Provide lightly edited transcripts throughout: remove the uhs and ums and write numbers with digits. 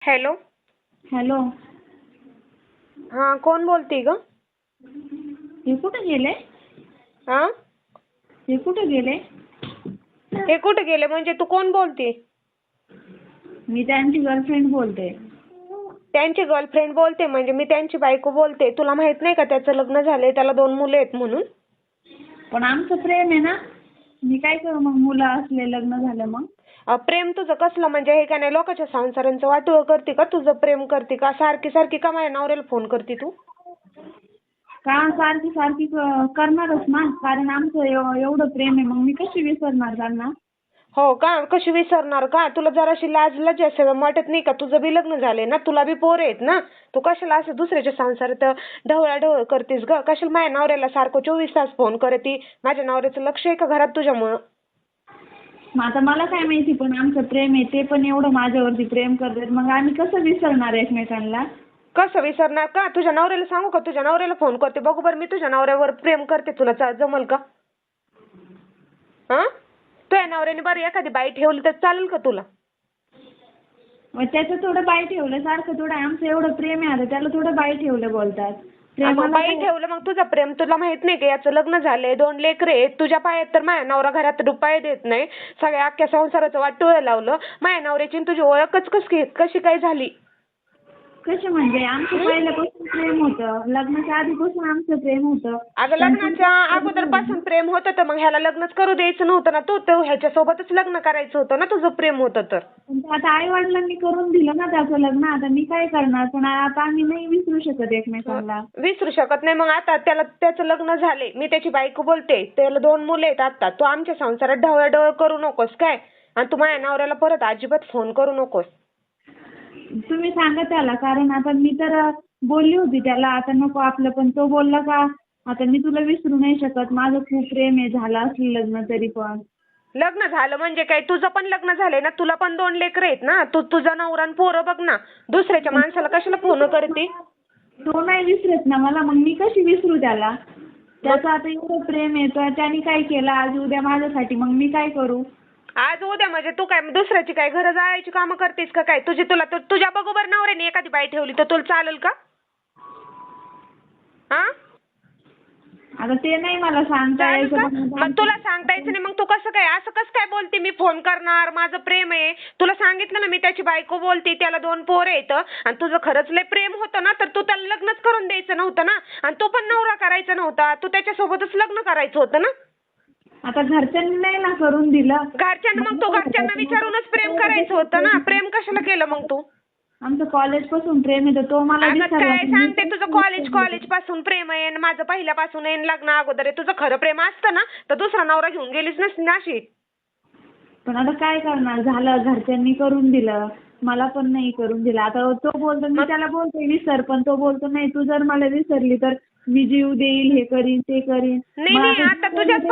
Hello. Hello. हां, कोण बोलती ग? हे कुठे गेले? हां, हे कुठे गेले? हे कुठे गेले म्हणजे तू कोण बोलती? मी त्यांची गर्लफ्रेंड बोलते. त्यांची गर्लफ्रेंड बोलते म्हणजे मी त्यांची बायको बोलते. तुला माहित नाही का त्याचं लग्न झालंय, त्याला 2 मुलं आहेत म्हणून? पण आमचं प्रेम आहे ना. मी काय करू मग, मुलं असले, लग्न झालं मग? प्रेम तुझं कसलं म्हणजे हे का नाही लोकांच्या संसारांचं वाटोळं करते का? तुझं प्रेम करते का? सारखी सारखी का माझ्या नवऱ्याला फोन करते तू? का सारखी सारखी करणारच ना, कारण आमचं एवढं प्रेम आहे. मग मी कशी विसरणार त्यांना? हो का? कशी विसरणार का? तुला जराशी लाज लज्जा वाटत नाही का? तुझं बी लग्न झालंय ना, तुला बी पोरं आहेत ना. तू कशाला असं दुसऱ्याच्या संसारात ढवळाढवळ करतेस ग? कशाला माझ्या नवऱ्याला सारखं 24 तास फोन करते? माझ्या नवऱ्याचं लक्ष आहे का घरात तुझ्यामुळं? मग आता मला काय माहिती, पण आमचं प्रेम आहे. ते पण एवढं माझ्यावरती प्रेम करतात, मग आम्ही कसं विसरणार एकमेकांना? कसं विसरणार का? तुझ्या नवऱ्याला सांगू का? तुझ्या नवऱ्याला फोन करते बघू बरं मी तुझ्या नवऱ्यावर प्रेम करते. तुला जमल का? हां? तुझ्या नवऱ्याने बरं एखादी बाई ठेवली तर चालेल का तुला? मग त्याचं थोडं बाई ठेवलं सारखं थोडं, आमचं एवढं प्रेम आहे आता त्याला थोडं बाई ठेवलं बोलतात. मग प्रेमाला बाई काय? ठेवलं मग तुझं प्रेम तुला माहित नाही का? याचं लग्न झालंय, 2 लेकरं आहेत. तुझ्या पायात तर माझ्या नवरा घरात रुपये देत नाही. सगळ्या अख्ख्या संसाराचं वाटोळं लावलं. माझ्या नवऱ्याची आणि तुझी ओळखच कशी काय झाली? कशी म्हणजे? आमचं पहिल्यापासून प्रेम होतं. लग्नाच्या आधीपासून आमचं प्रेम होतं. अगं लग्नाच्या अगोदरपासून प्रेम होतं तर मग ह्याला लग्नच करू द्यायचं नव्हतं ना. तू ह्याच्यासोबतच लग्न करायचं होतं ना तुझं प्रेम होतं तर. पण ते आता आई वडिलांनी करून दिलं ना त्याचं लग्न. आता मी काय करणार? पण आता आम्ही नाही विसरू शकत एकमेकांना. विसरू शकत नाही मग आता त्याचं लग्न झाले. मी त्याची बायको बोलते. त्याला 2 मुलं आहेत आता. तू आमच्या संसारात ढवळाढवळ करू नकोस काय? आणि तू माझ्या नवऱ्याला परत अजिबात फोन करू नकोस. तुम्ही सांगा त्याला, कारण आता मी तर बोलली होती त्याला आता नको आपलं, पण तो बोलला का आता मी तुला विसरू नाही शकत. माझं खूप प्रेम आहे, झालं असलं लग्न तरी पण. लग्न झालं म्हणजे काय? तुझं पण लग्न झालंय ना. तुला पण 2 लेकरं आहेत ना. तुझा नवरा आणि पोरं बघ ना. दुसऱ्याच्या माणसाला कशाला फोन करते? तो नाही विसरत ना मला, मग मी कशी विसरू त्याला? त्याचं आता एवढं प्रेम आहे तर त्याने काय केलं आज उद्या माझ्यासाठी, मग मी काय करू? आज उद्या म्हणजे तू काय दुसऱ्याची काय घरं जाळायची कामं करतेस का काय? तुझ्या बरोबर नवऱ्याने एखादी बाई ठेवली तर तुला चालेल का? हा? आता ते नाही मला सांगता चालेल यायचं. का? पण मग तुला सांगता यायचं नाही मग तू कसं काय असं कसं काय बोलते? मी फोन करणार, माझं प्रेम आहे. तुला सांगितलं ना मी त्याची बायको बोलते, त्याला 2 पोरं आहेत आणि तुझं खरंच लय प्रेम होतं ना तर तू त्याला लग्नच करून द्यायचं नव्हतं ना. आणि तू पण नवरा करायचा नव्हता. तू त्याच्यासोबतच लग्न करायचं होतं ना. आता घरच्यांनी नाही ना करून दिलं. घरच्यांना मग तू घरच्यांना विचारूनच प्रेम करायचं होतं ना. प्रेम कशाला केलं मग तू? आमचं कॉलेजपासून प्रेम आहे तर तो मला अगं विसरला. काय सांगते तुझं कॉलेज पासून प्रेम आहे आणि माझं पहिल्यापासून आहे लग्न अगोदर आहे. तुझं खरं प्रेम असतं ना तर दुसरा नवरा घेऊन गेलीच नसती ना अशी. पण आता काय करणार, झालं घरच्यांनी करून दिलं, मला पण नाही करून दिलं. आता तो बोलतो मी त्याला बोलते विसर, पण तो बोलतो नाही तू जर मला विसरली तर मी जीव देईल, हे करीन ते करीन. नाही आता तुझ्याच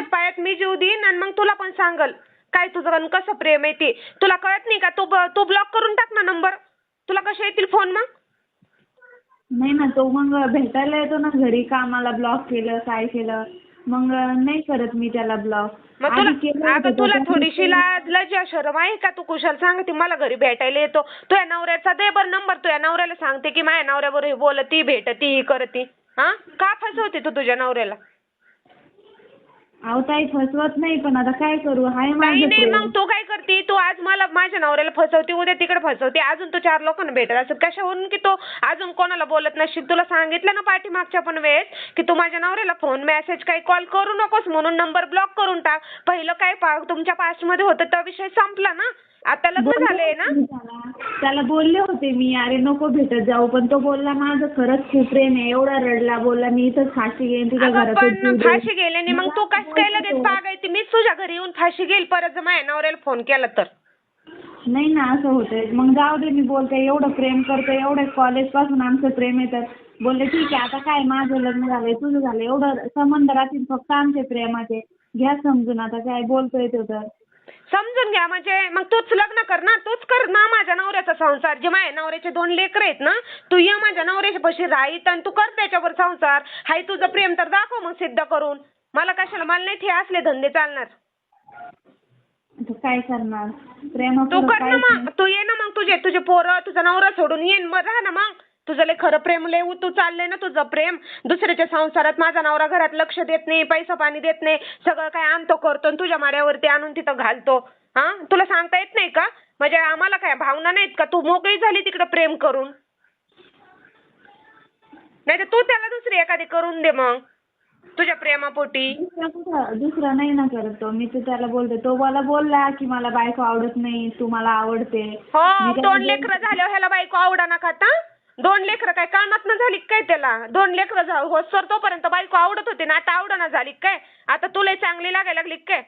पायात मी जीव देईन आणि मग तुला पण सांगल काय तुझं कसं प्रेम आहे ते. तुला कळत नाही का? तू ब्लॉक करून टाक ना नंबर. तुला कसे येतील फोन मग? नाही ना, तो मग भेटायला येतो ना घरी, कामाला ब्लॉक केलं काय केलं, मग नाही करत मी त्याला ब्लॉक. मग तुला थोडीशी लाज लज्जा शरम आहे का? तू कुशाल सांगते मला घरी भेटायला येतो. तुझ्या नवऱ्याचा दे बरं नंबर. तुझ्या नवऱ्याला सांगते की माझ्या नवऱ्याबरोबर हे बोलती भेटती ही करती. हा का फसवते तू तुझ्या नवऱ्याला? अहो ताई फसवत नाही, पण आता काय करू, हाय काही माझं नाही प्रेम. मग तू काय करते? तू आज मला माझ्या नवऱ्याला फसवते, उद्या तिकडे फसवते, अजून तू 4 लोकांना भेटत असेल कशावरून की तो अजून कोणाला बोलत नसशील. तुला सांगितलं ना पाठीमागच्या पण वेळेस की तू माझ्या नवऱ्याला फोन मेसेज काही कॉल करू नकोस म्हणून नंबर ब्लॉक करून टाक. पहिलं काय तुमच्या पास्ट मध्ये होतं तो विषय संपला ना. आता लग्न झालंय ना. त्याला बोलले होते मी अरे नको भेटत जाऊ, पण तो बोलला माझं खरंच खूप प्रेम आहे. एवढा रडला, बोलला मी इथंच फाशी घेईन तुझ्या अगं घरातच जीव पण देईन. फाशी गेल्याने मग तू कसं काय लगेच पागायती? मीच तुझ्या घरी येऊन फाशी घेईल परत जर माझ्या नवऱ्याला फोन केला तर. नाही ना, असं होतंय. मग जाऊ दे, मी बोलते एवढं प्रेम करतो, एवढं कॉलेजपासून आमचं प्रेम आहे तर बोलले ठीक आहे आता काय माझं लग्न झालंय तुझं झालंय, एवढं संबंध राहतील फक्त आमचे प्रेमाचे, घ्या समजून. आता काय बोलतोय तो तर. समजून घ्या म्हणजे मग तूच लग्न कर ना. तूच कर ना माझ्या नवऱ्याचा संसार. जे माझ्या नवऱ्याचे 2 लेकरं आहेत ना, तू ये माझ्या नवऱ्याच्या पाशी राहीत आणि तू कर त्याच्यावर संसार. हाय तुझं प्रेम तर दाखव मग सिद्ध करून. मला कशाला, मला नाही ते असले धंदे चालणार. आता काय करणार तू प्रेमापुढं कर ना काहीच मग, तू ये ना मग, तुझे पोरं तुझा नवरा सोडून येईन मग राहा ना मग. तुझं लय खरं प्रेम लय तू चाललंय ना तुझं प्रेम. दुसऱ्याच्या संसारात माझा नवरा घरात लक्ष देत नाही, पैसा पाणी देत नाही, सगळं काय आणतो करतो आणि तुझ्या माड्यावरती आणून तिथं घालतो. हा, तुला सांगता येत नाही का? म्हणजे आम्हाला काय भावना नाहीत का? तू मोकळी झाली तिकडे प्रेम करून. नाही तर तू त्याला दुसरी एखादी करून दे मग तुझ्या प्रेमापोटी. दुसरा नाही ना करत तो. मी तर त्याला बोलते, तो मला बोलला की मला बायको आवडत नाही, तू मला आवडते. हो, मी त्याला 2 लेकरं झाल्यावर ह्याला बायको आवडाना का आता? 2 लेकरं काय कानात न झाली काय त्याला? 2 लेकरं होतसर तोपर्यंत बायको आवडत होती ना, आता आवडना झाली काय? आता तुला चांगली लागायला लागली काय?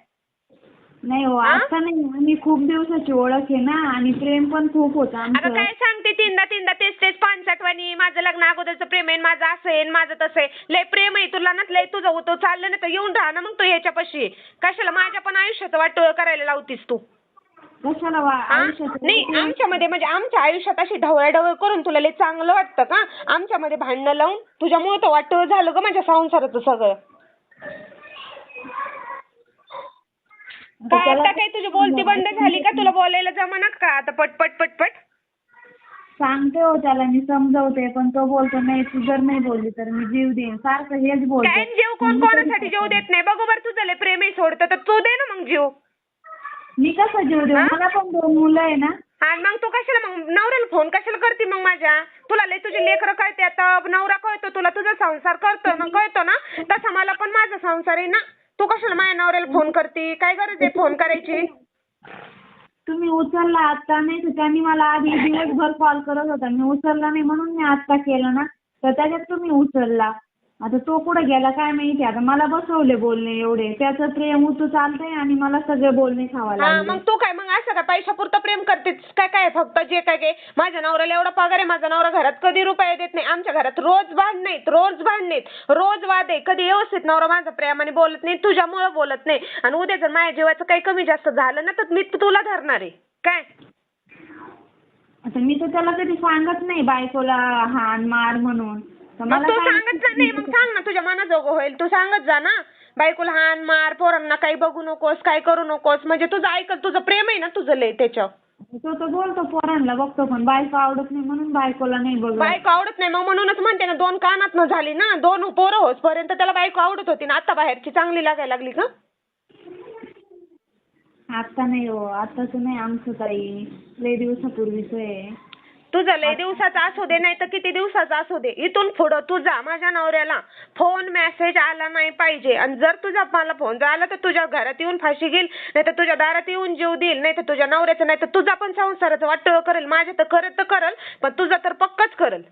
नाही हो, आता नाही. आम्ही खूप दिवसाची ओळख आहे ना आणि प्रेम पण खूप होतं अगं आमचं. काय सांगते, तीनदा तेच पानसटवाणी. माझं लग्न अगोदरचं प्रेम आहे, माझं असं आहे, माझं तसं आहे. लय प्रेम आहे तुला ना, लय तुझं होतं चाललं ना, तर येऊन राहा ना मग तू ह्याच्यापाशी. कशाला माझ्या पण आयुष्याचं वाटोळं करायला लावतीस तू? कशाला आयुष्यात नाही, आमच्यामध्ये म्हणजे आमच्या आयुष्यात अशी ढवळाढवळ करून तुला लय चांगलं वाटतं का? आमच्यामध्ये भांडणं लावून तुझ्यामुळे तर वाटोळं झालं ग माझ्या संसाराचं सगळं. काय आता काय तुझी बोलती बंद झाली का? तुला बोलायला जमाना का आता पटपट? सांगते हो त्याला, मी समजवते, पण तो बोलतो नाही, तू जर नाही बोलली तर मी जीव देईन. सारखं हेच बोलतो. काय जीव कोणासाठी जीव देत नाही? बरोबर तुझं लय प्रेम आहे सोडतं, तर तू दे ना मग जीव. मी कसं जीव देऊ? मला पण 2 मुलं आहे ना. आणि मग तू कशाला मग नवऱ्याला फोन कशाला करते मग माझ्या? तुला लय तुझे लेकरं कळते, आता नवरा कळतो तुला, तुझा संसार करतो ना, कळतो ना, तसा मला पण माझा संसार आहे ना. तू कशाला माझ्या नवऱ्याला फोन करते? काय गरज आहे फोन करायची? तुम्ही उचलला आता, नाही तर त्यांनी मला आधी दिवसभर कॉल करत होता, मी उचलला नाही म्हणून मी आता केलं ना, तर त्याच्यात तुम्ही उचलला. आता तो कुठे गेला काय माहिती. आता मला बसवले बोलणे एवढे, त्याचं प्रेम उतू चालतंय आणि मला सगळे बोलणे खावा हा, लागले. मग तू काय मग असं का पैशापुरतं प्रेम करतेस काय फक्त जे काय माझ्या नवऱ्याला एवढा पगार आहे, माझा नवरा घरात कधी रुपये देत नाही, आमच्या घरात रोज भांडणेत, रोज वाद आहे, कधी व्यवस्थित नवरा माझा प्रेमाने बोलत नाही, तुझ्यामुळे बोलत नाही. आणि उद्या जर माझ्या जीवाचं काही कमी जास्त झालं ना, तर मी तुला धरणार आहे काय? आता मी तर त्याला कधी सांगत नाही बायकोला हाण मार म्हणून. तर मग मला तू काय सांगत जा नाही, मग सांग ना, तुझ्या मनाजोगं होईल. तू सांगत जा ना, बायकोला हाण मार, पोरांना काही बघू नकोस, काय करू नकोस. म्हणजे तुझं ऐकल, तुझं प्रेम आहे ना तुझं लय त्याच्यावर. तो तर बोलतो पोरांना बघतो, पण बायको आवडत नाही म्हणून बायकोला नाही बघत. बायको आवडत नाही मग म्हणूनच म्हणते ना, 2 कानात न झाली ना, 2 पोरं होसपर्यंत त्याला बायको आवडत होती ना, आता बाहेरची चांगली लागायला लागली का? आता नाही हो, आताच नाही आमचं ताई, लय दिवसापूर्वीच आहे. तुझं लय दिवसाचा असू दे, नाही तर किती दिवसाचा असू दे, इथून पुढं तुझा माझ्या नवऱ्याला फोन मेसेज आला नाही पाहिजे. आणि जर तुझा मला फोन जर आला तर तुझ्या घरात येऊन फाशी घेईल, नाही तर तुझ्या दारात येऊन जीव देईल, नाही तर तुझ्या नवऱ्याचं, नाही तर तुझा पण संसाराचं वाटोळं करेल. माझ्या तर करल, पण तुझा तर पक्कच करेल.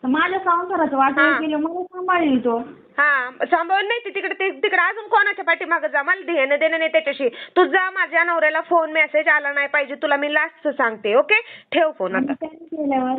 तर माझ्या संसाराचं वाटोळं केलं, मला सांभाळेल तो. हा, सांभाळून नाही तिकडे अजून कोणाच्या पाठीमागं जा, मला घेणं देणं नाही त्याच्याशी. तुझा माझ्या नवऱ्याला फोन मेसेज आला नाही पाहिजे, तुला मी लास्ट सांगते. ओके, ठेव फोन आता. आणि त्याने केल्यावर